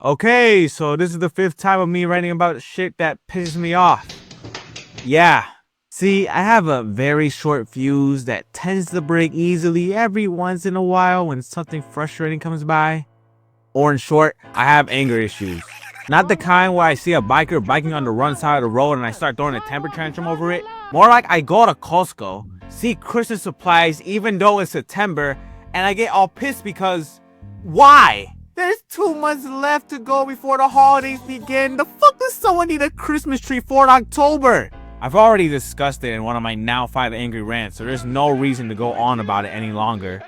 Okay, so this is the 5th time of me writing about shit that pisses me off. Yeah. See, I have a very short fuse that tends to break easily every once in a while when something frustrating comes by. Or in short, I have anger issues. Not the kind where I see a biker biking on the wrong side of the road and I start throwing a temper tantrum over it. More like I go to Costco, see Christmas supplies even though it's September, and I get all pissed because... Why? There's 2 months left to go before the holidays begin. The fuck does someone need a Christmas tree for in October? I've already discussed it in one of my now 5 angry rants, so there's no reason to go on about it any longer.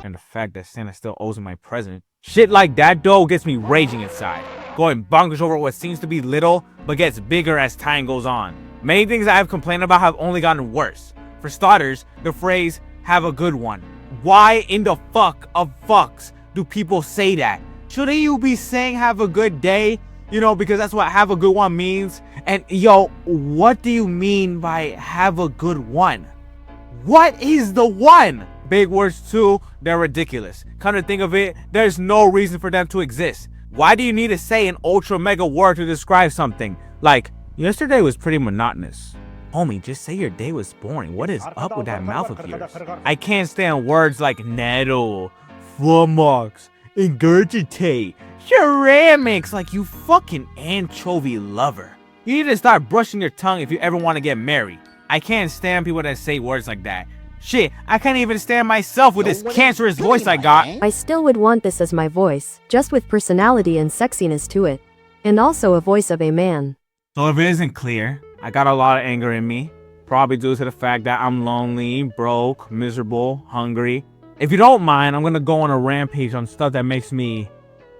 And the fact that Santa still owes me my present. Shit like that though gets me raging inside, going bonkers over what seems to be little, but gets bigger as time goes on. Many things I have complained about have only gotten worse. For starters, the phrase, have a good one. Why in the fuck of fucks do people say that? Shouldn't you be saying have a good day? You know, because that's what have a good one means. And yo, what do you mean by have a good one? What is the one? Big words too, they're ridiculous. Come to think of it, there's no reason for them to exist. Why do you need to say an ultra mega word to describe something? Like, yesterday was pretty monotonous. Homie, just say your day was boring. What is up with that mouth of yours? I can't stand words like nettle, flummox, ingurgitate, ceramics, like you fucking anchovy lover. You need to start brushing your tongue if you ever want to get married. I can't stand people that say words like that. Shit, I can't even stand myself with this cancerous voice I got. I still would want this as my voice, just with personality and sexiness to it. And also a voice of a man. So if it isn't clear, I got a lot of anger in me. Probably due to the fact that I'm lonely, broke, miserable, hungry. If you don't mind, I'm gonna go on a rampage on stuff that makes me,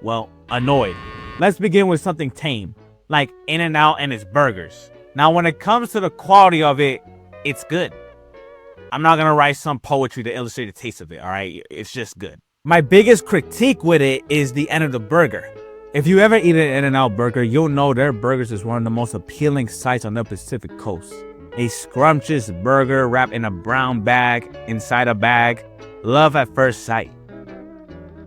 well, annoyed. Let's begin with something tame, like In-N-Out and its burgers. Now when it comes to the quality of it, it's good. I'm not gonna write some poetry to illustrate the taste of it, alright? It's just good. My biggest critique with it is the end of the burger. If you ever eat an In-N-Out burger, you'll know their burgers is one of the most appealing sights on the Pacific Coast. A scrumptious burger wrapped in a brown bag, inside a bag. Love at first sight.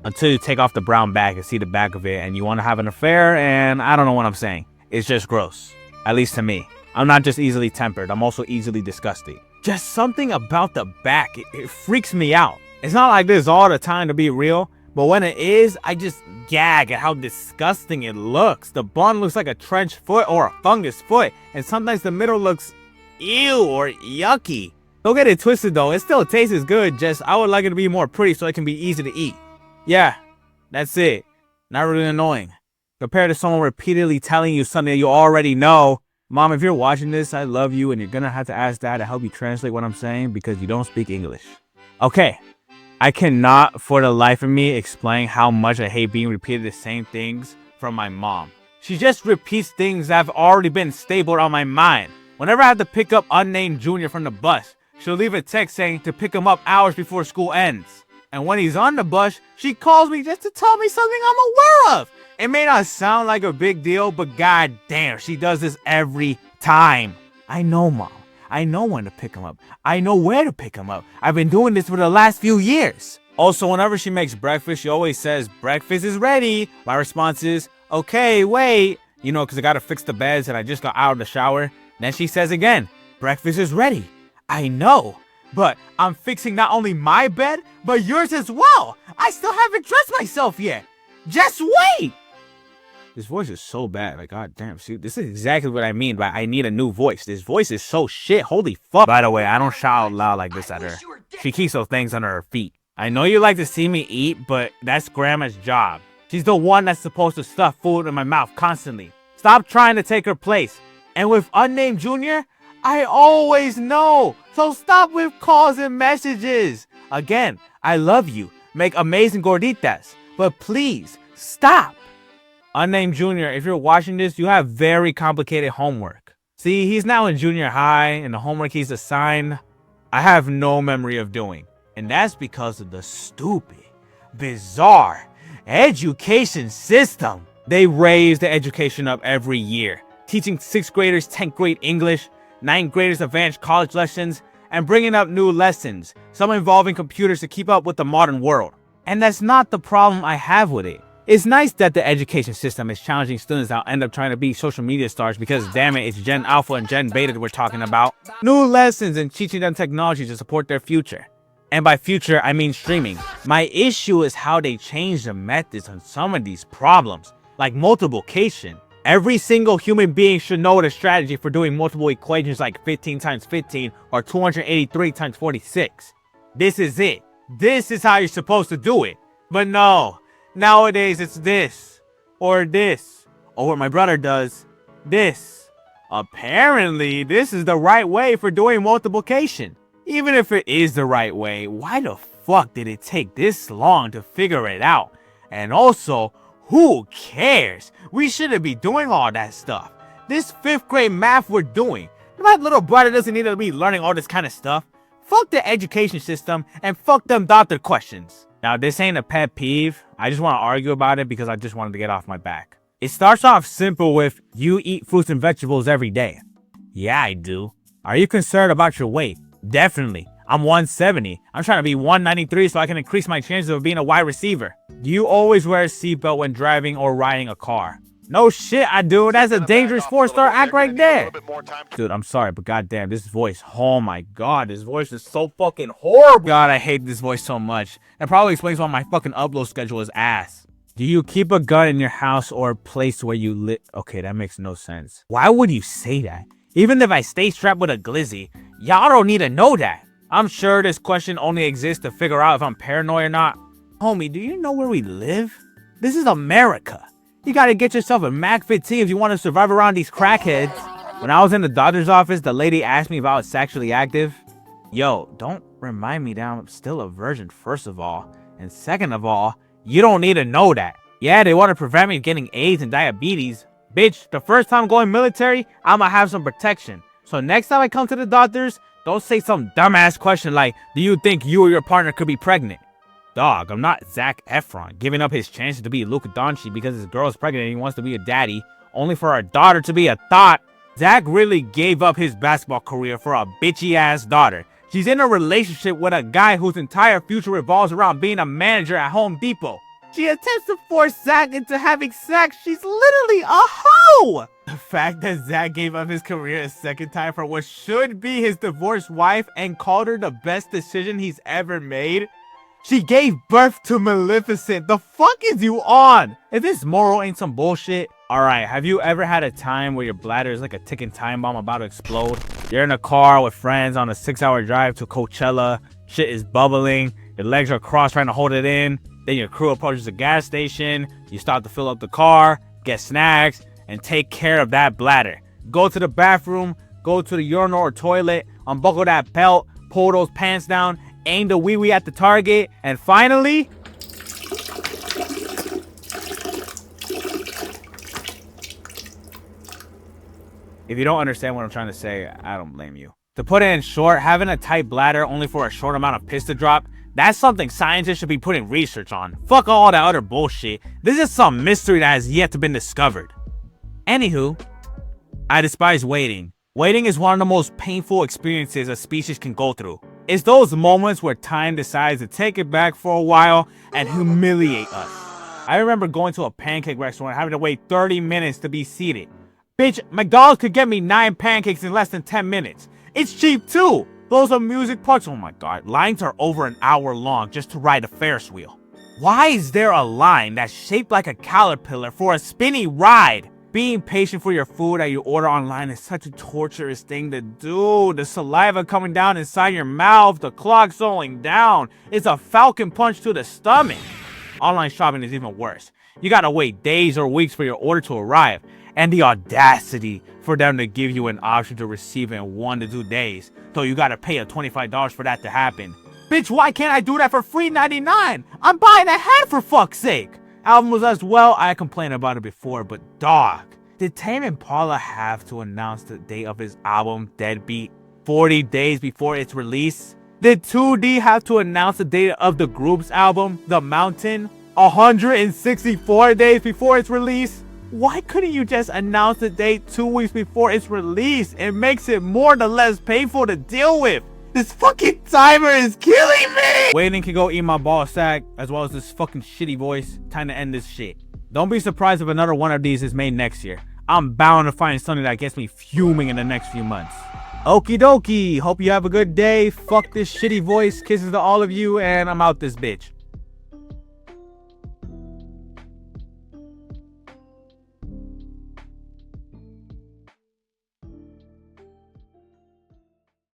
Until you take off the brown bag and see the back of it and you want to have an affair, and I don't know what I'm saying. It's just gross. At least to me. I'm not just easily tempered, I'm also easily disgusted. Just something about the back, it freaks me out. It's not like this all the time to be real, but when it is, I just gag at how disgusting it looks. The bun looks like a trench foot or a fungus foot, and sometimes the middle looks ew or yucky. Don't get it twisted though, it still tastes good, just I would like it to be more pretty so it can be easy to eat. Yeah, that's it. Not really annoying. Compared to someone repeatedly telling you something you already know. Mom, if you're watching this, I love you, and you're gonna have to ask Dad to help you translate what I'm saying because you don't speak English. Okay, I cannot for the life of me explain how much I hate being repeated the same things from my mom. She just repeats things that have already been stapled on my mind. Whenever I have to pick up unnamed Junior from the bus, she'll leave a text saying to pick him up hours before school ends. And when he's on the bus, she calls me just to tell me something I'm aware of. It may not sound like a big deal, but goddamn, she does this every time. I know, Mom. I know when to pick him up. I know where to pick him up. I've been doing this for the last few years. Also, whenever she makes breakfast, she always says, breakfast is ready. My response is, okay, wait. You know, because I got to fix the beds and I just got out of the shower. Then she says again, breakfast is ready. I know. But I'm fixing not only my bed, but yours as well. I still haven't dressed myself yet. Just wait. This voice is so bad. Like, goddamn, see, this is exactly what I mean by I need a new voice. This voice is so shit. Holy fuck. By the way, I don't shout out loud like this at her. She keeps those things under her feet. I know you like to see me eat, but that's Grandma's job. She's the one that's supposed to stuff food in my mouth constantly. Stop trying to take her place. And with unnamed Junior, I always know. So stop with calls and messages. Again, I love you. Make amazing gorditas. But please, stop. Unnamed Junior, if you're watching this, you have very complicated homework. See, he's now in junior high, and the homework he's assigned, I have no memory of doing. And that's because of the stupid, bizarre education system. They raise the education up every year, teaching 6th graders 10th grade English, 9th graders advanced college lessons, and bringing up new lessons, some involving computers to keep up with the modern world. And that's not the problem I have with it. It's nice that the education system is challenging students that end up trying to be social media stars because damn it, it's Gen Alpha and Gen Beta that we're talking about. New lessons and teaching them technology to support their future. And by future, I mean streaming. My issue is how they change the methods on some of these problems, like multiplication. Every single human being should know the strategy for doing multiple equations like 15 times 15 or 283 times 46. This is it. This is how you're supposed to do it. But no, nowadays it's this, or what my brother does, this. Apparently, this is the right way for doing multiplication. Even if it is the right way, why the fuck did it take this long to figure it out? And also, who cares? We shouldn't be doing all that stuff. This 5th grade math we're doing, my little brother doesn't need to be learning all this kind of stuff. Fuck the education system and fuck them doctor questions. Now this ain't a pet peeve, I just want to argue about it because I just wanted to get off my back. It starts off simple with, you eat fruits and vegetables every day. Yeah, I do. Are you concerned about your weight? Definitely. I'm 170. I'm trying to be 193 so I can increase my chances of being a wide receiver. Do you always wear a seatbelt when driving or riding a car? No shit, I do. That's a dangerous 4-star act right there. Dude, I'm sorry, but goddamn, this voice. Oh my god, this voice is so fucking horrible. God, I hate this voice so much. That probably explains why my fucking upload schedule is ass. Do you keep a gun in your house or a place where you live? Okay, that makes no sense. Why would you say that? Even if I stay strapped with a glizzy, y'all don't need to know that. I'm sure this question only exists to figure out if I'm paranoid or not. Homie, do you know where we live? This is America. You gotta get yourself a Mac 15 if you want to survive around these crackheads. When I was in the doctor's office, the lady asked me if I was sexually active. Yo, don't remind me that I'm still a virgin, first of all. And second of all, you don't need to know that. Yeah, they want to prevent me getting AIDS and diabetes. Bitch, the first time going military, I'ma have some protection. So next time I come to the doctors, don't say some dumbass question like, do you think you or your partner could be pregnant? Dog, I'm not Zac Efron, giving up his chances to be Luka Doncic because his girl is pregnant and he wants to be a daddy, only for our daughter to be a thought. Zac really gave up his basketball career for a bitchy-ass daughter. She's in a relationship with a guy whose entire future revolves around being a manager at Home Depot. She attempts to force Zac into having sex. She's literally a hoe! The fact that Zac gave up his career a second time for what should be his divorced wife and called her the best decision he's ever made. She gave birth to Maleficent. The fuck is you on? If this moral ain't some bullshit. Alright, have you ever had a time where your bladder is like a ticking time bomb about to explode? You're in a car with friends on a 6-hour drive to Coachella. Shit is bubbling. Your legs are crossed trying to hold it in. Then your crew approaches a gas station. You stop to fill up the car, get snacks, and take care of that bladder. Go to the bathroom, go to the urinal or toilet, unbuckle that belt, pull those pants down, aim the wee-wee at the target, and finally... If you don't understand what I'm trying to say, I don't blame you. To put it in short, having a tight bladder only for a short amount of piss to drop, that's something scientists should be putting research on. Fuck all that other bullshit. This is some mystery that has yet to been discovered. Anywho, I despise waiting. Waiting is one of the most painful experiences a species can go through. It's those moments where time decides to take it back for a while and humiliate us. I remember going to a pancake restaurant and having to wait 30 minutes to be seated. Bitch, McDonald's could get me 9 pancakes in less than 10 minutes. It's cheap too. Those amusement parks, oh my god, lines are over an hour long just to ride a Ferris wheel. Why is there a line that's shaped like a caterpillar for a spinny ride? Being patient for your food that you order online is such a torturous thing to do. The saliva coming down inside your mouth, the clock slowing down. It's a falcon punch to the stomach. Online shopping is even worse. You gotta wait days or weeks for your order to arrive. And the audacity for them to give you an option to receive it in 1 to 2 days. So you gotta pay a $25 for that to happen. Bitch, why can't I do that for free $99? I'm buying ahead for fuck's sake. Albums as well, I complained about it before, but dog. Did Tame Impala have to announce the date of his album, Deadbeat, 40 days before its release? Did 2D have to announce the date of the group's album, The Mountain, 164 days before its release? Why couldn't you just announce the date 2 weeks before its release? It makes it more or less painful to deal with. This fucking timer is killing me! Waiting can go eat my ball sack, as well as this fucking shitty voice. Time to end this shit. Don't be surprised if another one of these is made next year. I'm bound to find something that gets me fuming in the next few months. Okie dokie, hope you have a good day. Fuck this shitty voice, kisses to all of you, and I'm out this bitch.